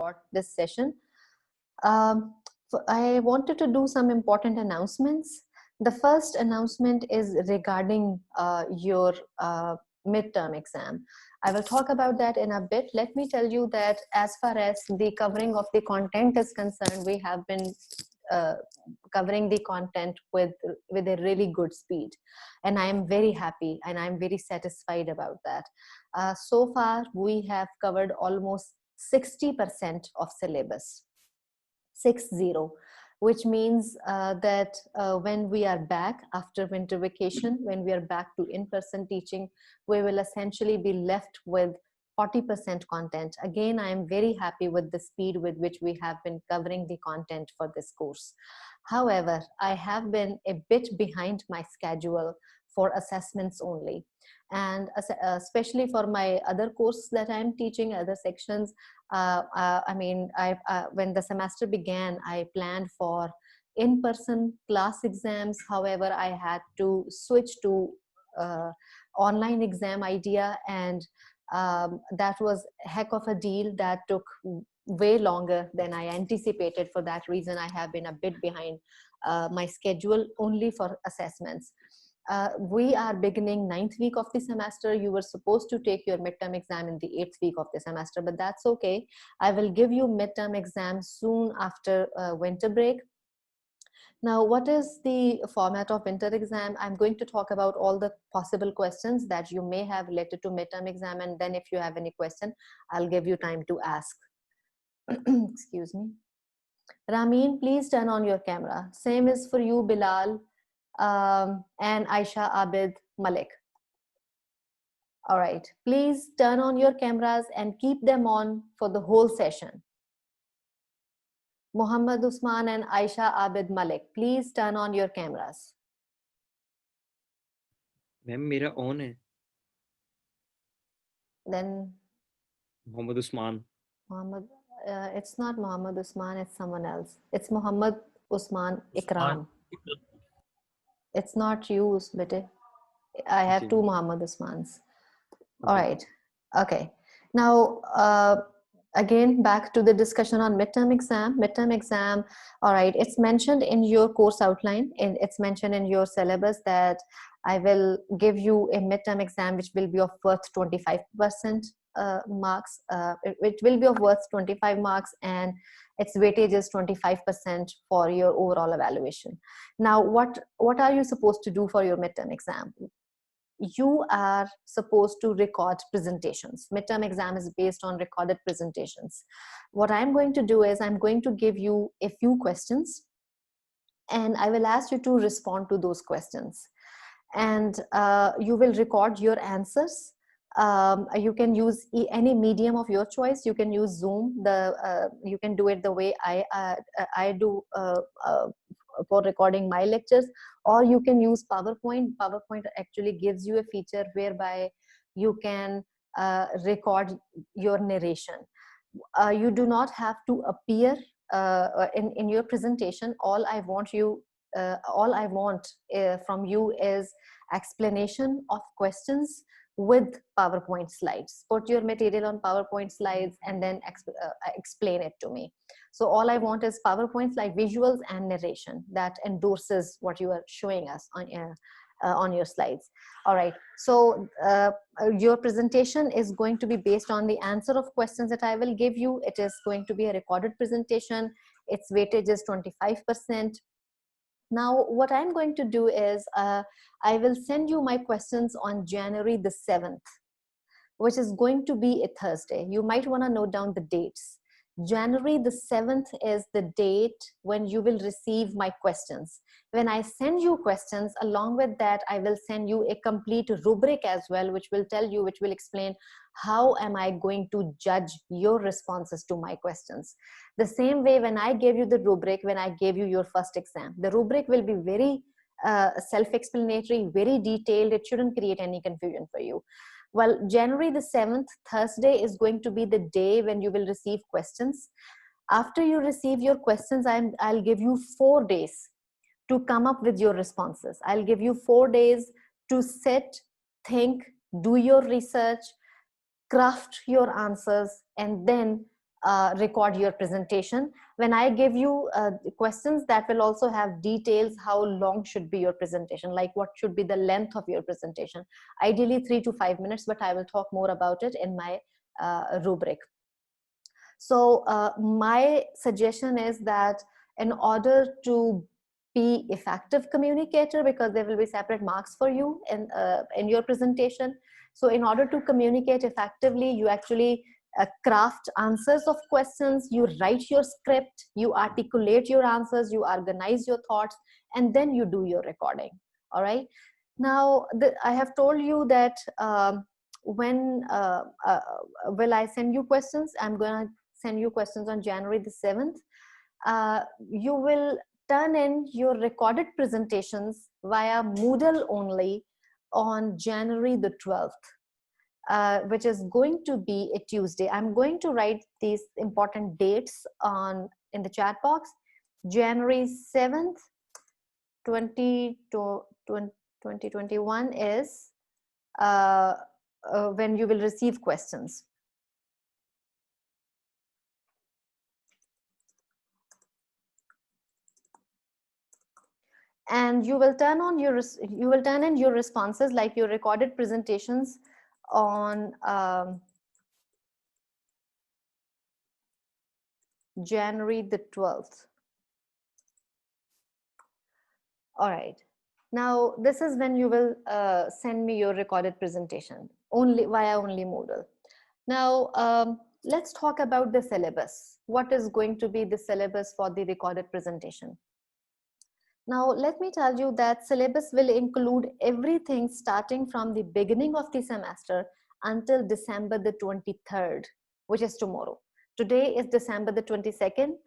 start this session. I wanted to do some important announcements. The first announcement is regarding your midterm exam. I will talk about that in a bit. Let me tell you that as far as the covering of the content is concerned, we have been covering the content with a really good speed, and I am very happy and I'm very satisfied about that. So far we have covered almost 60% of syllabus, 60, which means that when we are back after winter vacation, when we are back to in-person teaching, we will essentially be left with 40% content. Again, I am very happy with the speed with which we have been covering the content for this course. However, I have been a bit behind my schedule for assessments only. And especially for my other course that I'm teaching, other sections, when the semester began, I planned for in-person class exams. However, I had to switch to online exam idea, and that was a heck of a deal that took way longer than I anticipated. For that reason, I have been a bit behind my schedule only for assessments. We are beginning 9th week of the semester. You were supposed to take your midterm exam in the 8th week of the semester, but that's okay. I will give you midterm exams soon after winter break. Now, what is the format of winter exam? I'm going to talk about all the possible questions that you may have related to midterm exam, and then if you have any question, I'll give you time to ask. Excuse me. Ramin, please turn on your camera. Same is for you, Bilal, and Aisha Abid Malik. All right, please turn on your cameras and keep them on for the whole session. Muhammad Usman and Aisha Abid Malik, please turn on your cameras. Ma'am, mera on hai. Then Muhammad Usman. It's not Muhammad Usman, it's someone else. It's Muhammad Usman Ikram. It's not you, bete. I have two Muhammad Usmans. All right. Okay. Now, again, back to the discussion on midterm exam. Midterm exam, all right, it's mentioned in your course outline, and it's mentioned in your syllabus that I will give you a midterm exam which will be of worth 25% marks. It will be of worth 25 marks, and its weightage is 25% for your overall evaluation. Now, what are you supposed to do for your midterm exam? You are supposed to record presentations. Midterm exam is based on recorded presentations. What I'm going to do is I'm going to give you a few questions, and I will ask you to respond to those questions. And you will record your answers. You can use any medium of your choice. You can use Zoom. You can do it the way I do for recording my lectures, or you can use PowerPoint. PowerPoint actually gives you a feature whereby you can record your narration. You do not have to appear in your presentation. All I want from you is explanation of questions with PowerPoint slides. Put your material on PowerPoint slides and then explain it to me. So all I want is PowerPoint slide visuals and narration that endorses what you are showing us on your slides. All right, so your presentation is going to be based on the answer of questions that I will give you. It is going to be a recorded presentation. Its weightage is 25%. Now, what I'm going to do is I will send you my questions on January the 7th, which is going to be a Thursday. You might want to note down the dates. January the 7th is the date when you will receive my questions. When I send you questions, along with that, I will send you a complete rubric as well, which will explain how am I going to judge your responses to my questions. The same way when I gave you the rubric, when I gave you your first exam, the rubric will be very self-explanatory, very detailed. It shouldn't create any confusion for you. Well, January the 7th, Thursday, is going to be the day when you will receive questions. After you receive your questions, I'll give you 4 days to come up with your responses. I'll give you 4 days to sit, think, do your research, craft your answers, and then record your presentation. When I give you questions, that will also have details how long should be your presentation, like what should be the length of your presentation. Ideally 3 to 5 minutes, but I will talk more about it in my rubric. So my suggestion is that in order to be effective communicator, because there will be separate marks for you in your presentation. So in order to communicate effectively, you actually craft answers of questions, you write your script, you articulate your answers, you organize your thoughts, and then you do your recording. All right. Now, I have told you that when will I send you questions? I'm going to send you questions on January the 7th. You will turn in your recorded presentations via Moodle only on January the 12th, which is going to be a Tuesday. I'm going to write these important dates in the chat box. January 7th, 2021 is when you will receive questions. And you will turn in your responses, like your recorded presentations, on January the 12th. All right. Now, this is when you will send me your recorded presentation, via Moodle. Now, let's talk about the syllabus. What is going to be the syllabus for the recorded presentation? Now, let me tell you that syllabus will include everything starting from the beginning of the semester until December the 23rd, which is tomorrow. Today is December the 22nd.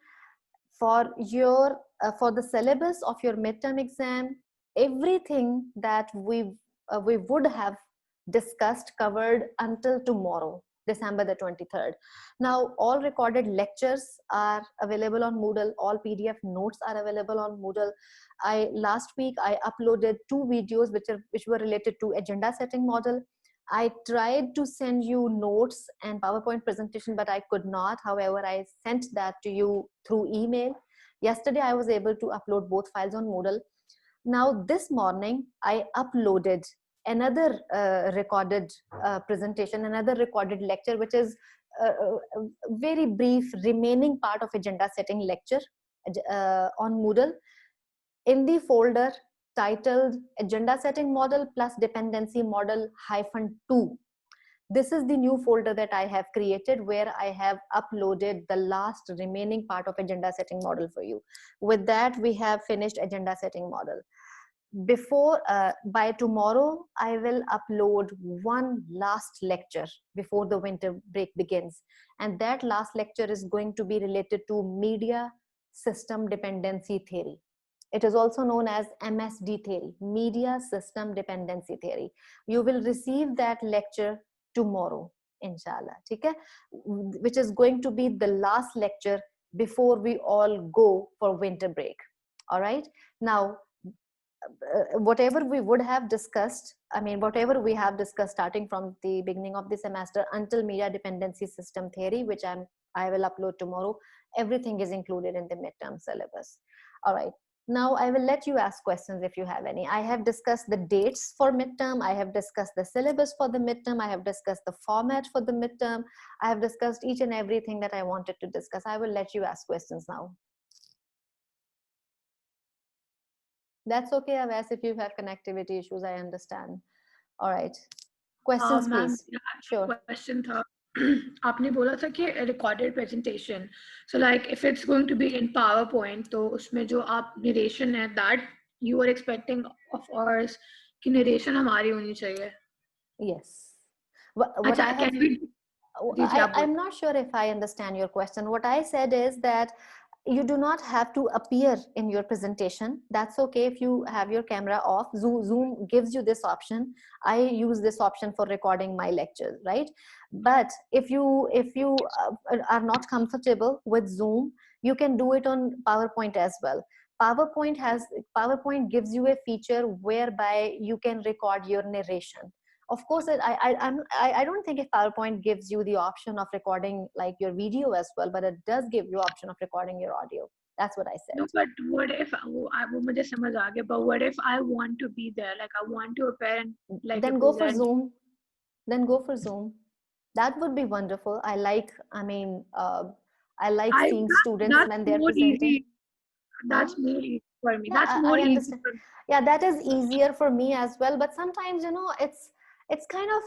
For the syllabus of your midterm exam, everything that we would have discussed, covered until tomorrow, December the 23rd. Now, all recorded lectures are available on Moodle. All PDF notes are available on Moodle. Last week I uploaded 2 videos which were related to agenda setting model. I tried to send you notes and PowerPoint presentation, but I could not. However, I sent that to you through email. Yesterday, I was able to upload both files on Moodle. Now, this morning, I uploaded another recorded presentation, another recorded lecture, which is a very brief remaining part of agenda setting lecture on Moodle, in the folder titled Agenda Setting Model plus Dependency Model -2. This is the new folder that I have created, where I have uploaded the last remaining part of agenda setting model for you. With that, we have finished agenda setting model. By tomorrow, I will upload one last lecture before the winter break begins. And that last lecture is going to be related to media system dependency theory. It is also known as MSD theory, media system dependency theory. You will receive that lecture tomorrow, inshallah, okay? Which is going to be the last lecture before we all go for winter break. All right. Now, whatever we would have discussed, whatever we have discussed starting from the beginning of the semester until media dependency system theory, which I will upload tomorrow, everything is included in the midterm syllabus. All right. Now I will let you ask questions if you have any. I have discussed the dates for midterm. I have discussed the syllabus for the midterm. I have discussed the format for the midterm. I have discussed each and everything that I wanted to discuss. I will let you ask questions now. That's okay, Avas, if you have connectivity issues, I understand. All right. Questions, please. Sure. Question था. आपने बोला था कि recorded presentation. So like if it's going to be in PowerPoint, तो उसमें जो आप narration है, that you are expecting of ours कि narration हमारी होनी चाहिए. Yes. I'm not sure if I understand your question. What I said is that you do not have to appear in your presentation. That's okay if you have your camera off. Zoom gives you this option. I use this option for recording my lectures, right? But if you are not comfortable with Zoom, you can do it on PowerPoint as well. PowerPoint gives you a feature whereby you can record your narration. Of course, I don't think if PowerPoint gives you the option of recording like your video as well, but it does give you option of recording your audio. That's what I said. No, but what if वो मुझे समझ आ गया, but what if I want to be there, like I want to appear and like Then go for represent? Zoom. Then go for Zoom. That would be wonderful. I like seeing students That's when they're more presenting. easy. That's more easy for me. Yeah, That's more I easy understand. for me. Yeah, that is easier for me as well. But sometimes, it's kind of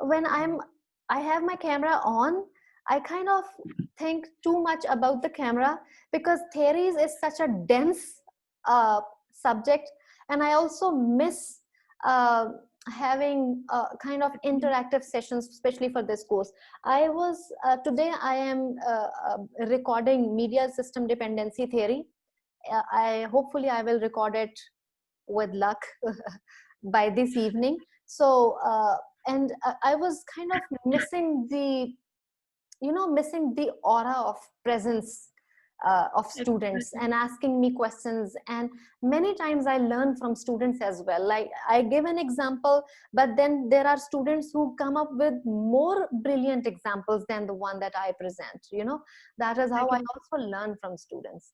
when I have my camera on, I kind of think too much about the camera because theories is such a dense subject, and I also miss uh, having kind of interactive sessions, especially for this course. I was today I am recording media system dependency theory. I hopefully I will record it with luck by this evening. So and I was kind of missing the missing the aura of presence of students and asking me questions, and many times I learn from students as well. Like I give an example, but then there are students who come up with more brilliant examples than the one that I present. That is how I also learn from students.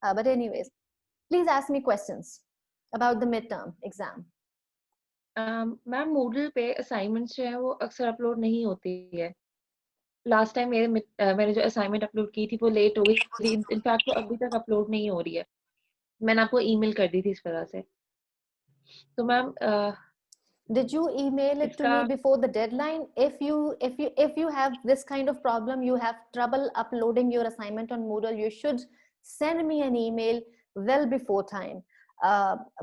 But anyways, please ask me questions about the midterm exam. Ma'am Moodle पे assignments जो है वो अक्सर upload नहीं होती है. Last time मैंने जो असाइनमेंट अपलोड की थी वो लेट हो गई थी. इनफैक्ट वो अभी तक अपलोड नहीं हो रही है. मैंने आपको ईमेल कर दी थी इस तरह से. तो ma'am did you email it to me before the deadline? If you have this kind of problem, you have trouble uploading your assignment on Moodle, you should send me an email well before time,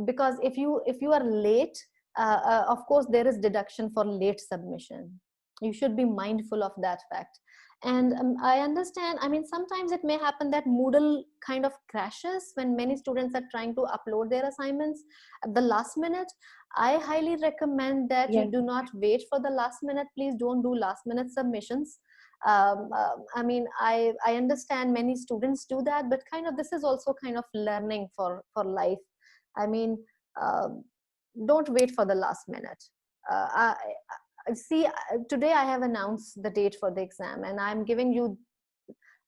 because if you are late, of course there is deduction for late submission. You should be mindful of that fact. And I understand, I mean, sometimes it may happen that Moodle kind of crashes when many students are trying to upload their assignments at the last minute. I highly recommend that you do not wait for the last minute. Please don't do last minute submissions. I mean, I understand many students do that, but kind of this is also kind of learning for life. I mean, don't wait for the last minute. See, today I have announced the date for the exam, and I'm giving you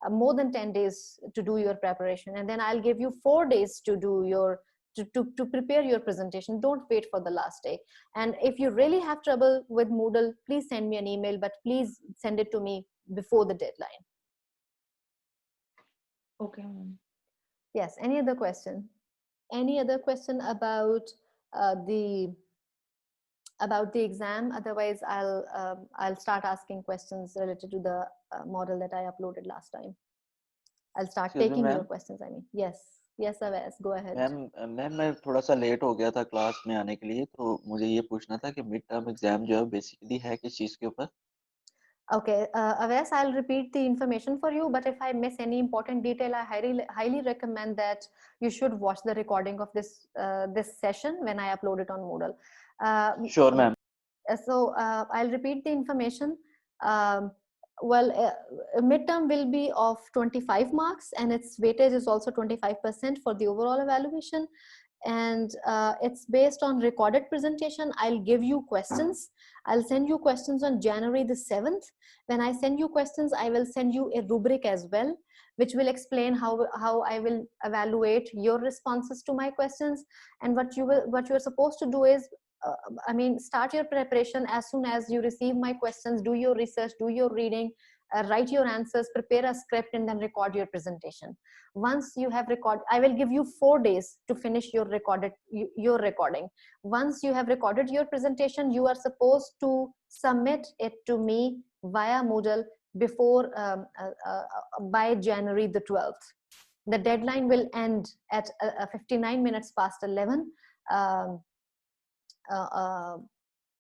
more than 10 days to do your preparation, and then I'll give you 4 days to do your to prepare your presentation. Don't wait for the last day. And if you really have trouble with Moodle, please send me an email, but please send it to me before the deadline. Okay. Yes, any other question? Any other question about the exam? Otherwise I'll start asking questions related to the model that I uploaded last time. I'll start taking your questions. I mean, yes Avais, go ahead. Ma'am मैं थोड़ा सा late हो गया था class में आने के लिए, तो मुझे ये पूछना था कि मिड टर्म एग्जाम जो है बेसिकली है किस चीज के ऊपर? Okay, Avais, I'll repeat the information for you, but if I miss any important detail, I highly recommend that you should watch the recording of this session when I upload it on Moodle. Sure, ma'am. So I'll repeat the information. Midterm will be of 25 marks, and its weightage is also 25% for the overall evaluation. And it's based on recorded presentation. I'll give you questions. I'll send you questions on January the 7th. When I send you questions, I will send you a rubric as well, which will explain how I will evaluate your responses to my questions. And what you're supposed to do is, start your preparation as soon as you receive my questions. Do your research, do your reading, write your answers, prepare a script, and then record your presentation. Once you have recorded, I will give you 4 days to finish your recording. Once you have recorded your presentation, you are supposed to submit it to me via Moodle before by January the 12th. The deadline will end at 59 minutes past 11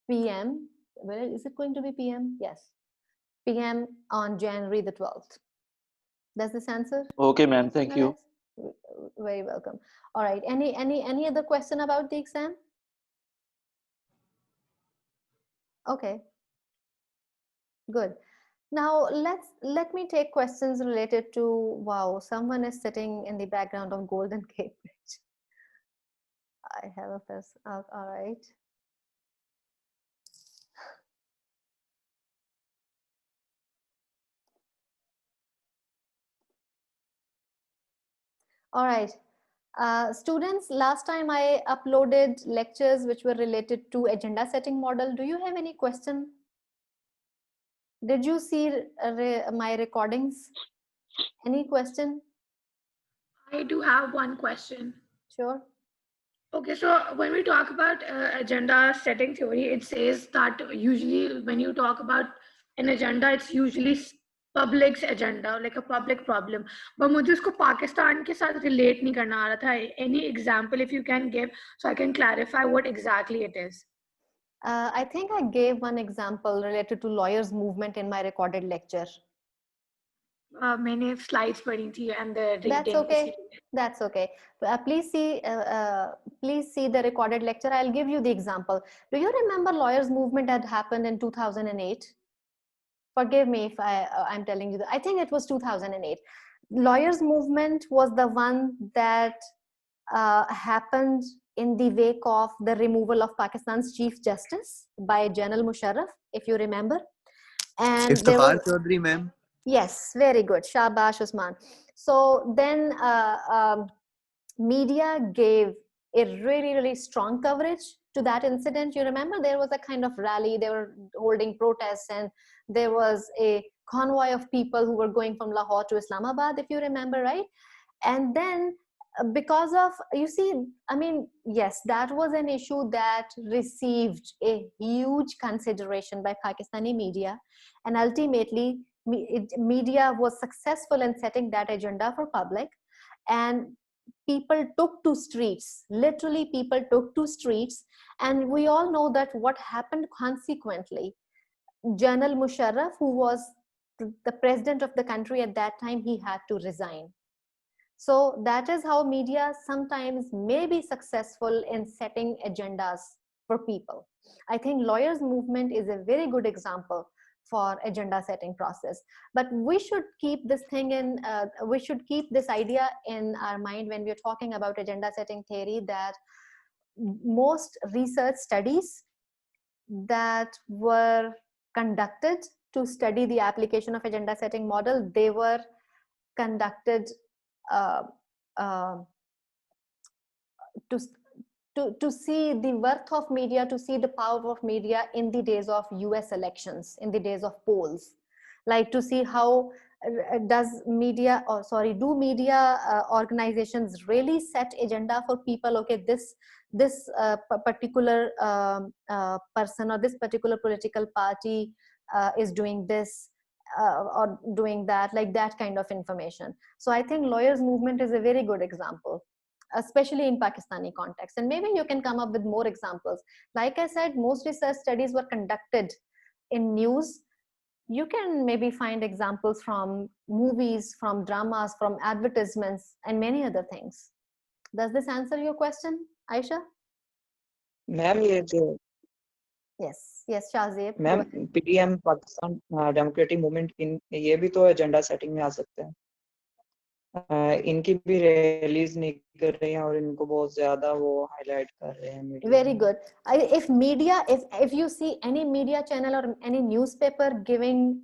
p.m. Well, is it going to be p.m.? Yes, p.m. on January the 12th. Does this answer? Okay, ma'am. Thank you. Very welcome. All right. Any other question about the exam? Okay. Good. Now let me take questions related to, wow, someone is sitting in the background of Golden Gate Bridge. I have a person. All right. All right. Students, last time I uploaded lectures which were related to agenda setting model. Do you have any question? Did you see my recordings? Any question? I do have one question. Sure. Okay, so when we talk about agenda setting theory, it says that usually when you talk about an agenda, it's usually public's agenda, like a public problem. But मुझे उसको पाकिस्तान के साथ relate नहीं करना आ रहा था. Any example if you can give, so I can clarify what exactly it is. I think I gave one example related to lawyers movement in my recorded lecture. मैंने slides पढ़ी थी and the reading. That's okay. That's okay. Please see the recorded lecture. I'll give you the example. Do you remember lawyers movement that happened in 2008? Forgive me if I'm telling you that. I think it was 2008. Lawyers movement was the one that happened in the wake of the removal of Pakistan's Chief Justice by General Musharraf, if you remember. And Iftkhar Chaudhry, ma'am. Yes, very good. Shabash Usman. So then media gave a really, really strong coverage to that incident. You remember there was a kind of rally, they were holding protests, and there was a convoy of people who were going from Lahore to Islamabad, if you remember, right? And then because of, you see, I mean, yes, that was an issue that received a huge consideration by Pakistani media, and ultimately media was successful in setting that agenda for public, and people took to streets. Literally, people took to streets, and we all know that what happened consequently. General Musharraf, who was the president of the country at that time, he had to resign. So that is how media sometimes may be successful in setting agendas for people. I think lawyers movement is a very good example for agenda setting process. But we should keep this thing in, we should keep this idea in our mind when we're talking about agenda setting theory, that most research studies that were conducted to study the application of agenda setting model, they were conducted to see the worth of media, to see the power of media in the days of US elections, in the days of polls, like to see how does media, or sorry, do media organizations really set agenda for people? Okay, this particular person or this particular political party is doing this or doing that, like that kind of information. So I think lawyers movement is a very good example, especially in Pakistani context. And maybe you can come up with more examples. Like I said, most research studies were conducted in news. You can maybe find examples from movies, from dramas, from advertisements, and many other things. Does this answer your question, Aisha? Ma'am ये जो Yes, Shahzeeb. Ma'am PDM Pakistan democratic movement ये भी तो agenda setting में आ सकते हैं. इनकी भी रिलीज नहीं कर रहे हैं और इनको बहुत ज्यादा वो हाईलाइट कर रहे हैं media. Very good. If media, if you see any media channel or any newspaper giving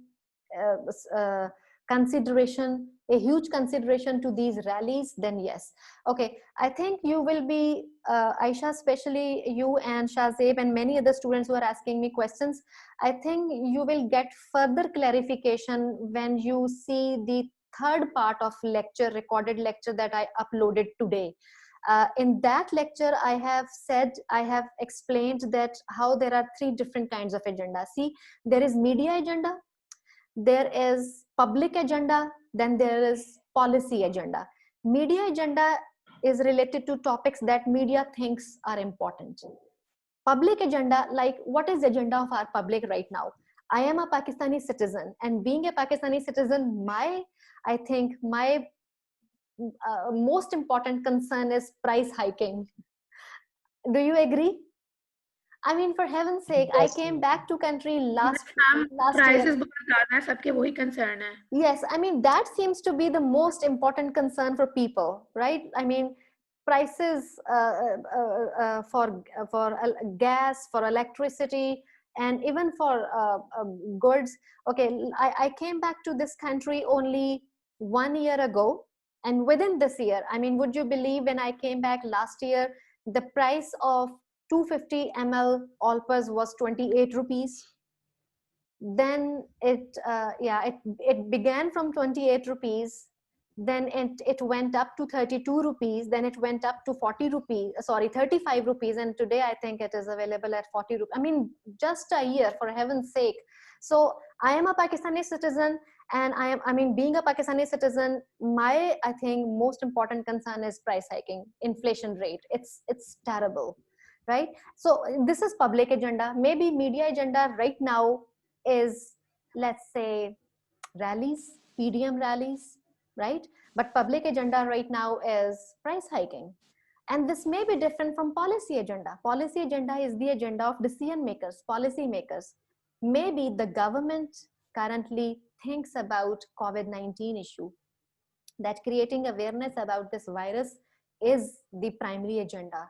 consideration, a huge consideration to these rallies, then yes. Okay, I think you will be, Aisha, especially you and Shahzeeb and many other students who are asking me questions, I think you will get further clarification when you see the third part of lecture, recorded lecture that I uploaded today. In that lecture, I have explained that how there are three different kinds of agenda. See, there is media agenda, there is public agenda, then there is policy agenda. Media agenda is related to topics that media thinks are important. Public agenda, like what is the agenda of our public right now? I am a Pakistani citizen, and being a Pakistani citizen, I think my most important concern is price hiking. Do you agree? I mean, for heaven's sake, I came back to country last prices year. बहुत ज़्यादा है, सबके वही concern है. Yes, I mean, that seems to be the most important concern for people, right? I mean, prices for gas, for electricity, and even for goods. Okay, I came back to this country only 1 year ago, And within this year, I mean, would you believe when I came back last year, the price of 250 ml Allpas was 28 rupees. Then it began from 28 rupees. Then it went up to 32 rupees. Then it went up to 40 rupees, sorry, 35 rupees. And today I think it is available at 40 rupees. I mean, just a year, for heaven's sake. So I am a Pakistani citizen, and I mean, being a Pakistani citizen, my, I think, most important concern is price hiking, inflation rate. It's terrible, right? So this is public agenda. Maybe media agenda right now is, let's say, rallies, PDM rallies, right? But public agenda right now is price hiking. And this may be different from policy agenda. Policy agenda is the agenda of decision makers, policy makers. Maybe the government currently thinks about COVID-19 issue, that creating awareness about this virus is the primary agenda.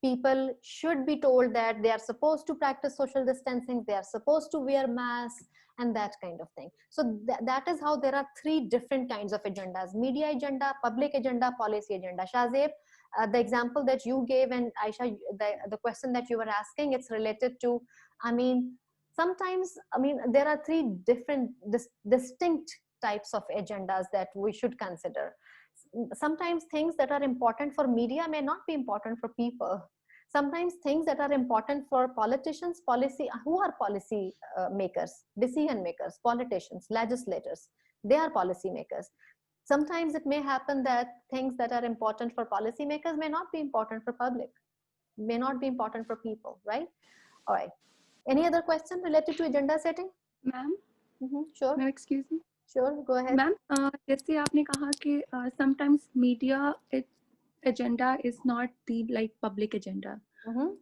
People should be told that they are supposed to practice social distancing, they are supposed to wear masks, and that kind of thing. So that is how there are three different kinds of agendas: media agenda, public agenda, policy agenda. Shahzeb, the example that you gave, and Aisha, the question that you were asking, it's related to, I mean, sometimes, I mean, there are three different distinct types of agendas that we should consider. Sometimes things that are important for media may not be important for people. Sometimes things that are important for politicians, who are policy makers, decision makers, politicians, legislators, they are policy makers. Sometimes it may happen that things that are important for policy makers may not be important for public, may not be important for people, right? All right. Any other question related to agenda setting? Ma'am, Sure. ma'am, excuse me. Sure, go ahead. Ma'am, जैसे आपने कहा कि sometimes media agenda is not the like public agenda.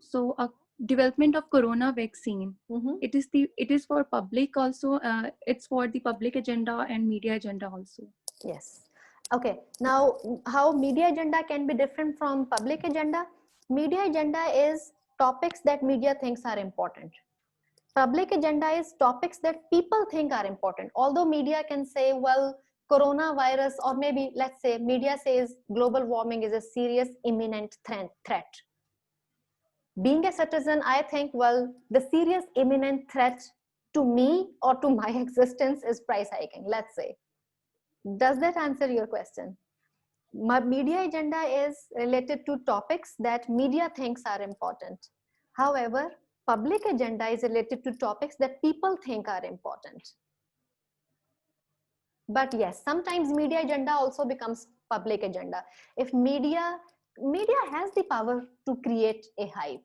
So development of corona vaccine, it is for public also. It's for the public agenda and media agenda also. Yes. Okay. Now, how media agenda can be different from public agenda? Media agenda is topics that media thinks are important. Public agenda is topics that people think are important. Although media can say, well, coronavirus, or maybe let's say media says global warming is a serious imminent threat. Being a citizen, I think, well, the serious imminent threat to me or to my existence is price hiking, let's say. Does that answer your question? My media agenda is related to topics that media thinks are important. However, public agenda is related to topics that people think are important. But yes, sometimes media agenda also becomes public agenda. If media has the power to create a hype,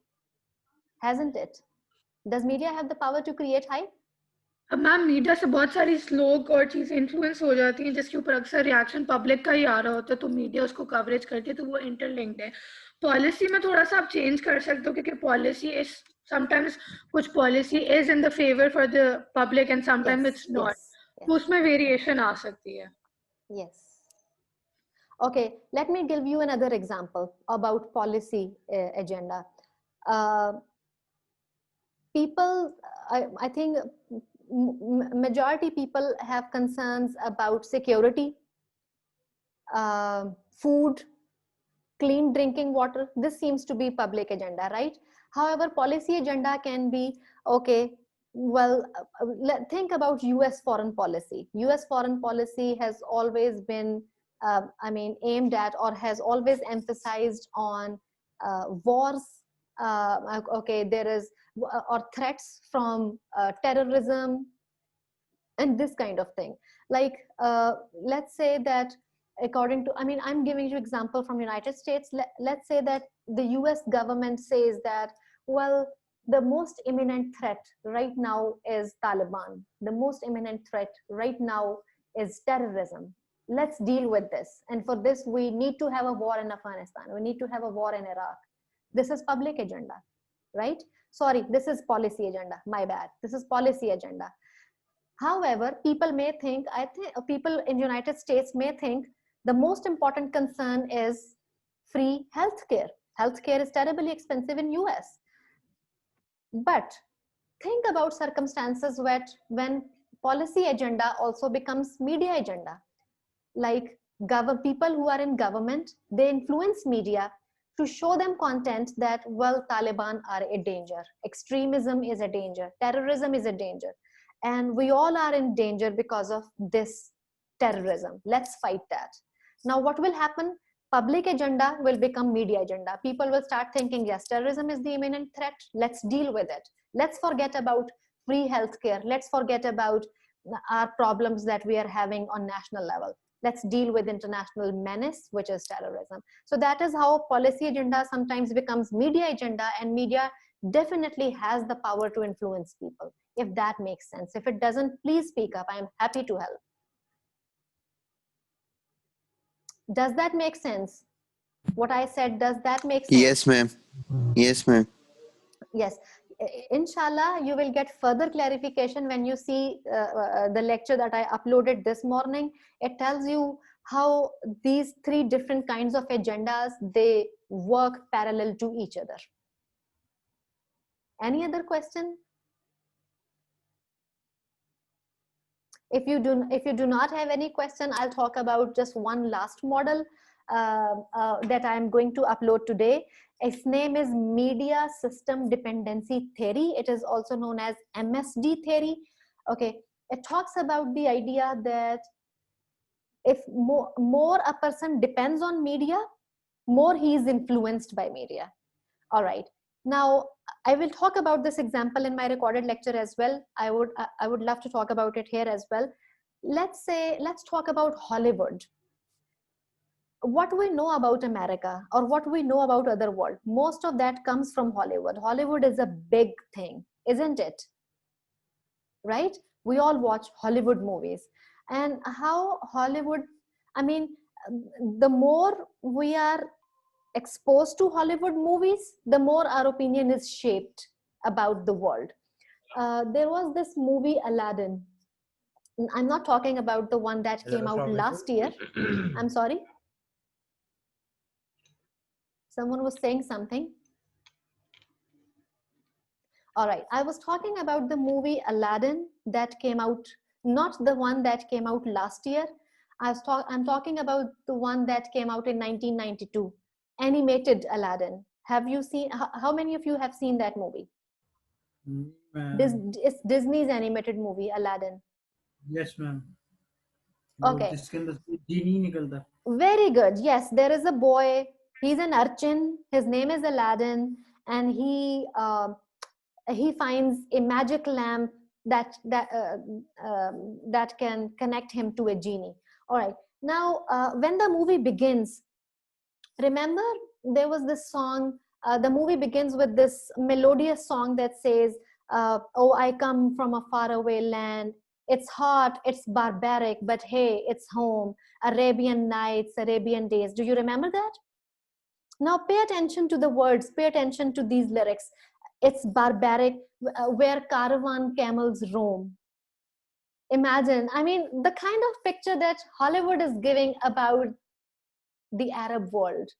hasn't it? Does media have the power to create hype? अब ma'am media से बहुत सारी slog और चीजें influence हो जाती हैं जिसके ऊपर अक्सर रिएक्शन पब्लिक का ही आ रहा होता है, तो मीडिया उसको कवरेज करती है, तो वो इंटरलिंक्ड है. पॉलिसी में थोड़ा सा आप चेंज कर सकते हो क्योंकि पॉलिसी इज समटाइम्स कुछ policy is in the favour for the public and sometimes it's not, तो उसमें वेरिएशन आ सकती है. Yes. Okay, let me give you another example about policy agenda. People, I think majority people have concerns about security, food, clean drinking water. This seems to be public agenda, right? However, policy agenda can be, okay, well, think about US foreign policy. US foreign policy has always been, I mean, aimed at or has always emphasized on wars. Okay, there is, or threats from terrorism and this kind of thing. Like, let's say that according to, I mean, I'm giving you example from United States. Let's say that the US government says that, well, the most imminent threat right now is Taliban. The most imminent threat right now is terrorism. Let's deal with this. And for this, we need to have a war in Afghanistan. We need to have a war in Iraq. This is public agenda, right? Sorry, this is policy agenda. My bad. This is policy agenda. However, people may think, I think people in United States may think the most important concern is free healthcare. Healthcare is terribly expensive in US. But think about circumstances when policy agenda also becomes media agenda. Like people who are in government, they influence media to show them content that, well, Taliban are a danger, extremism is a danger, terrorism is a danger, and we all are in danger because of this terrorism. Let's fight that. Now, what will happen? Public agenda will become media agenda. People will start thinking, yes, terrorism is the imminent threat. Let's deal with it. Let's forget about free healthcare. Let's forget about our problems that we are having on national level. Let's deal with international menace, which is terrorism. So that is how policy agenda sometimes becomes media agenda, and media definitely has the power to influence people, if that makes sense. If it doesn't, please speak up. I am happy to help. Does that make sense? What I said, does that make sense? Yes, ma'am. Yes, ma'am. Yes. Inshallah, you will get further clarification when you see the lecture that I uploaded this morning. It tells you how these three different kinds of agendas, they work parallel to each other. Any other question? If you do not have any question, I'll talk about just one last model that I'm going to upload today. Its name is Media System Dependency Theory. It is also known as MSD theory. Okay, it talks about the idea that if more a person depends on media, more he is influenced by media. All right. Now, I will talk about this example in my recorded lecture as well. I would love to talk about it here as well. Let's talk about Hollywood. What we know about America, or what we know about other world, most of that comes from Hollywood. Hollywood is a big thing, isn't it? Right? We all watch Hollywood movies. And how Hollywood, I mean, the more we are exposed to Hollywood movies, the more our opinion is shaped about the world. There was this movie Aladdin. I'm not talking about the one that came out last year. I'm sorry. Someone was saying something. All right. I was talking about the movie Aladdin that came out, not the one that came out last year. I'm talking about the one that came out in 1992. Animated Aladdin. Have you seen, how many of you have seen that movie? It's Disney's animated movie, Aladdin. Yes, ma'am. Okay. Very good. Yes, there is a boy. He's an urchin. His name is Aladdin, and he finds a magic lamp that can connect him to a genie. All right. Now, when the movie begins, remember there was this song. The movie begins with this melodious song that says, "Oh, I come from a faraway land. It's hot, it's barbaric, but hey, it's home. Arabian nights, Arabian days." Do you remember that? Now pay attention to the words, pay attention to these lyrics. It's barbaric, where caravan camels roam. Imagine, I mean, the kind of picture that Hollywood is giving about the Arab world.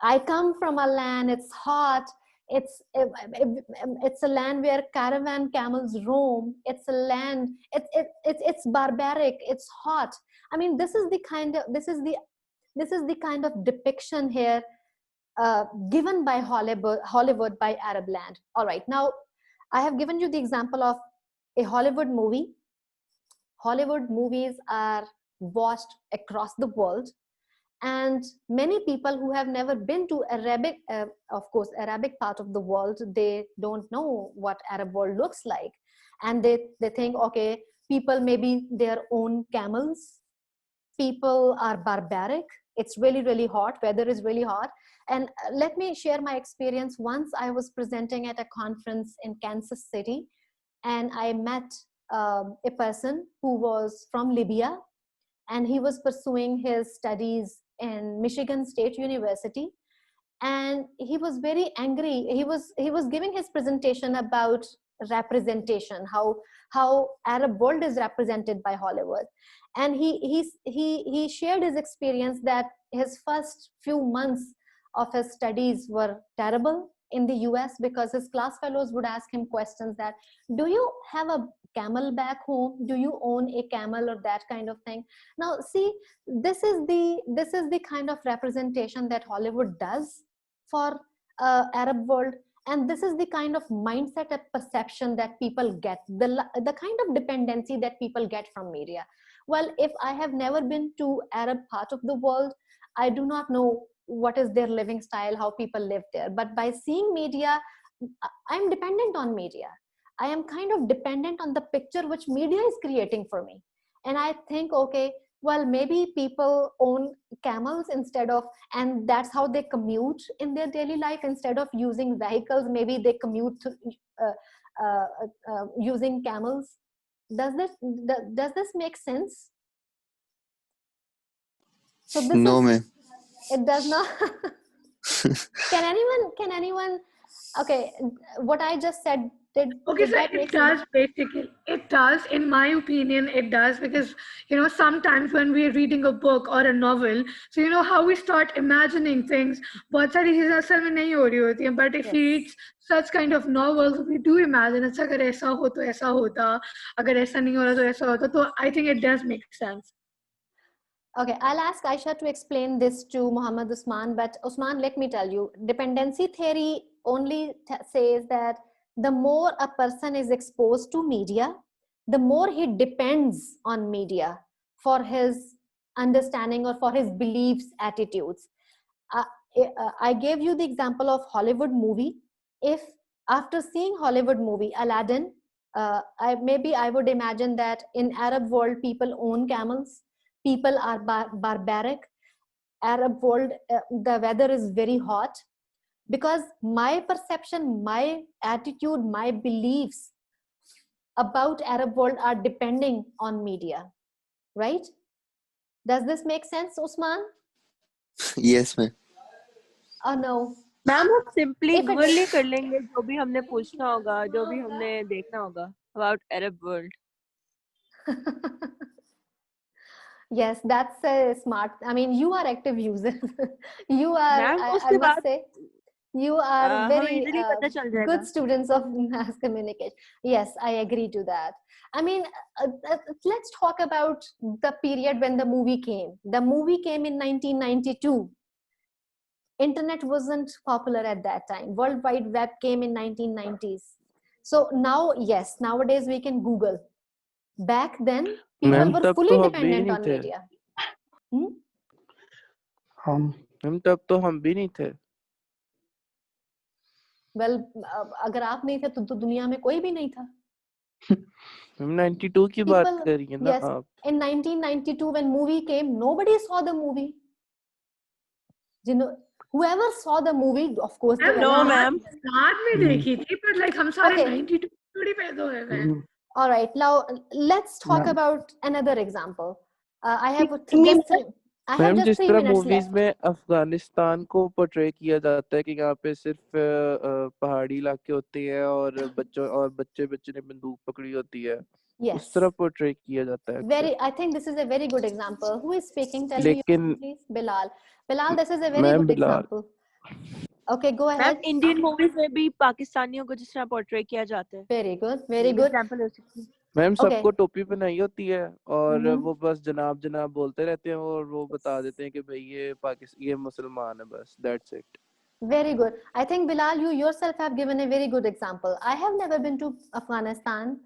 I come from a land, it's hot, it's a land where caravan camels roam. It's a land, it's barbaric, it's hot. I mean, this is the kind of depiction here given by Hollywood by Arab land. All right, now I have given you the example of a Hollywood movie. Hollywood movies are watched across the world, and many people who have never been to Arabic part of the world, they don't know what Arab world looks like, and they think, okay, people maybe their own camels, people are barbaric, it's really, really hot, weather is really hot. And let me share my experience. Once I was presenting at a conference in Kansas City, and I met a person who was from Libya, and he was pursuing his studies in Michigan State University, and he was very angry. He was giving his presentation about representation, how Arab world is represented by Hollywood, and he shared his experience that his first few months of his studies were terrible in the US, because his class fellows would ask him questions that, do you have a camel back home? Do you own a camel or that kind of thing? Now, see, this is the kind of representation that Hollywood does for Arab world, and this is the kind of mindset and perception that people get, the kind of dependency that people get from media. Well, if I have never been to Arab part of the world, I do not know what is their living style, how people live there. But by seeing media, I'm dependent on media. I am kind of dependent on the picture which media is creating for me. And I think, okay, well, maybe people own camels instead of, and that's how they commute in their daily life. Instead of using vehicles, maybe they commute using camels. Does this make sense? So this No, is, ma'am. it does not. Can anyone, okay, what I just said, Okay, did so that make it does sense? basically. It does, in my opinion, it does, because sometimes when we're reading a book or a novel, so how we start imagining things, बहुत सारी चीजें असल में नहीं हो रही होती हैं, but if we read Yes. such kind of novels, we do imagine, अच्छा अगर ऐसा हो तो ऐसा होता, अगर ऐसा नहीं हो रहा तो ऐसा होता, तो I think it does make sense. Okay, I'll ask Aisha to explain this to Muhammad Usman, but Usman, let me tell you, dependency theory only says that the more a person is exposed to media, the more he depends on media for his understanding or for his beliefs, attitudes. Uh, I gave you the example of Hollywood movie. If after seeing Hollywood movie Aladdin, I would imagine that in Arab world people own camels, people are barbaric. Arab world, the weather is very hot, because my perception, my attitude, my beliefs about Arab world are depending on media, right? Does this make sense, Usman? Yes, ma'am. Oh no. Ma'am हम simply If Google it ही कर लेंगे जो भी हमने पूछना होगा, जो भी हमने देखना होगा about Arab world. yes, that's a smart. I mean, you are active user. You are. Ma'am I उसके must बाद say, you are हमें very इजीली पता चल जाएगा. good students of mass communication. Yes, I agree to that. I mean, let's talk about the period when the movie came. The movie came in 1992. Internet wasn't popular at that time. World Wide Web came in 1990s. So now, yes, nowadays we can Google. Back then, people ma'am were तब fully तो हम भी dependent नहीं on थे. media. Hmm? Ma'am तब तो हम भी नहीं थे. Well, अगर आप नहीं थे तो दुनिया में कोई भी नहीं था. मैम 92 की बात People, कर रही हैं ना yes, आप. in 1992 when movie came, nobody saw the movie. You know, whoever saw the movie, of course, they were No, not. ma'am. बाद में देखी थी, but like हम सारे Okay. 92 थोड़ी पैदा हुए हैं. All right, now let's talk Ma'am. about another example. I have ma'am just जिस 3 तरह minutes मूवीज left. में अफगानिस्तान को पोर्ट्रे किया जाता है कि यहाँ पे सिर्फ पहाड़ी इलाके होते हैं और बच्चे ने बंदूक पकड़ी होती है. Yes. उस तरह पोर्ट्रे किया जाता है अक्सर. I think this is a very good example. Who is speaking? Tell me your लेकिन name, please. Bilal. Bilal, this is a very ma'am good Bilal. example. Okay, go ma'am ahead. Indian movies में भी पाकिस्तानियों को जिस तरह portray किया जाता है. Very good, very good. Example हो सकती है. Ma'am Okay. सबको टोपी पहनाई होती है और Mhm. वो बस जनाब जनाब बोलते रहते हैं और वो बता देते हैं कि भाई ये मुसलमान है, बस that's it. Very good. I think Bilal, you yourself have given a very good example. I have never been to Afghanistan.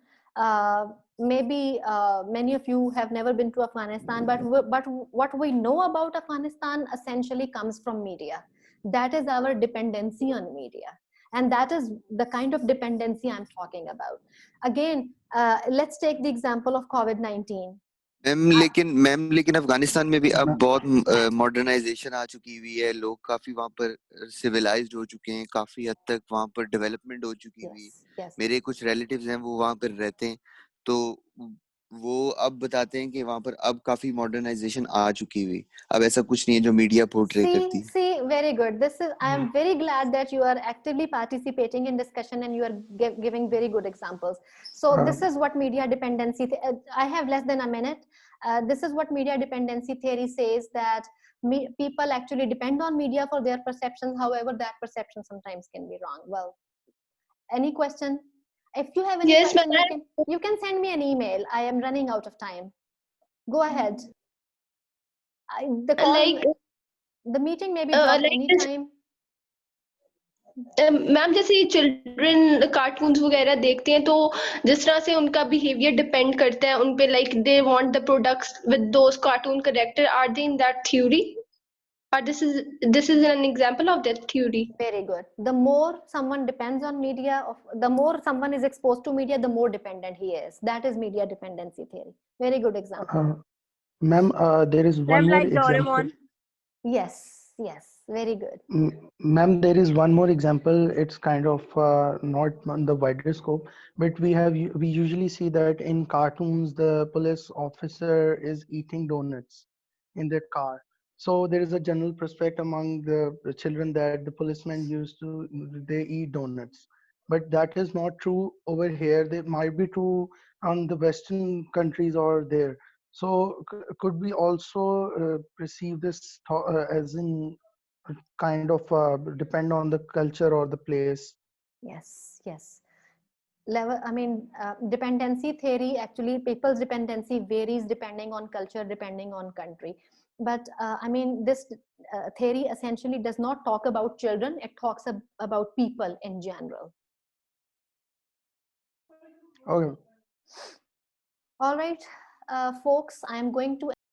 Maybe many of you have never been to Afghanistan, but what we know about Afghanistan essentially comes from media. That is our dependency on media, and that is the kind of dependency I'm talking about. Again, let's take the example of COVID-19. Ma'am लेकिन अफगानिस्तान में भी अब बहुत modernisation आ चुकी हुई है. लोग काफी वहां पर सिविलाइज्ड हो चुके हैं, काफी हद तक वहां पर डेवलपमेंट हो चुकी हुई है. Yes. मेरे कुछ रिलेटिव्स हैं वो वहां पर रहते हैं, तो वो अब बताते हैं कि वहां पर अब काफी मॉडर्नाइजेशन आ चुकी हुई. अब ऐसा कुछ नहीं है जो मीडिया पोर्ट्रे करती है. See, very good. I am very glad that you are actively participating in discussion and you are giving very good examples. So this is what media dependency, I have less than a minute. This is what media dependency theory says, that people actually depend on media for their perceptions. However, that perception sometimes can be wrong. Well, any question? If you have any Yes, question, ma'am. you can send me an email. I am running out of time. Go ahead. The call, Like, the meeting may be dropped like this, anytime. Ma'am जैसे children cartoons वगैरह देखते हैं तो जिस तरह से उनका behaviour depend करता है उन पे, like they want the products with those cartoon character, are they in that theory, or this is an example of that theory? Very good. The more someone depends on media, the more someone is exposed to media, the more dependent he is. That is media dependency theory. Very good example. Ma'am, there is one more like example. Doraemon. Yes, yes, very good. Ma'am, there is one more example. It's kind of not on the wider scope, but we usually see that in cartoons the police officer is eating donuts in their car. So there is a general prospect among the children that the policemen they eat donuts, but that is not true over here. They might be true on the Western countries or there. So could we also perceive this as in kind of depend on the culture or the place? Yes, yes. Dependency theory, actually people's dependency varies depending on culture, depending on country. But this theory essentially does not talk about children. It talks about people in general. Okay. All right, folks, I'm going to